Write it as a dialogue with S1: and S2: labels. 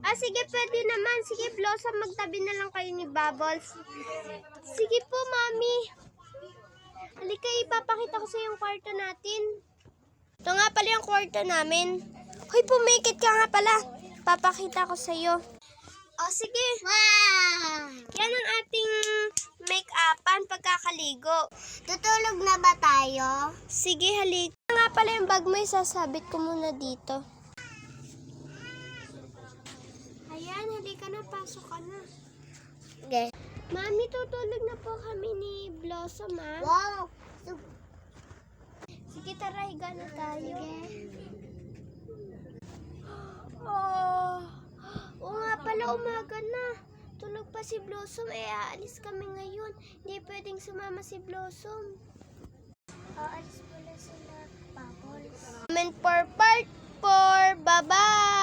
S1: Sige, pwede naman. Sige, Blossom, magtabi na lang kayo ni Bubbles. Sige po, Mami. Halika, ipapakita ko sa yung kwarto natin. Ito nga pala yung kwarto namin. Hoy, pumikit ka nga pala. Papakita ko sa iyo. Sige.
S2: Wow!
S1: Yan ang ating make-upan pagkakaligo.
S2: Tutulog na ba tayo?
S1: Sige, halika. Nga pala yung bag mo, isasabit ko muna dito. Ayan, halika na, pasok ka na.
S2: Okay.
S1: Mami, tutulog na po kami ni Blossom, ha?
S2: Wow!
S1: Sige, tara, higa na tayo. Oo nga pala, umaga na. Tulog pa si Blossom, aalis kami ngayon. Hindi pwedeng sumama si Blossom.
S2: Aalis pala sila, Bubbles.
S1: Comment for part 4. Bye-bye!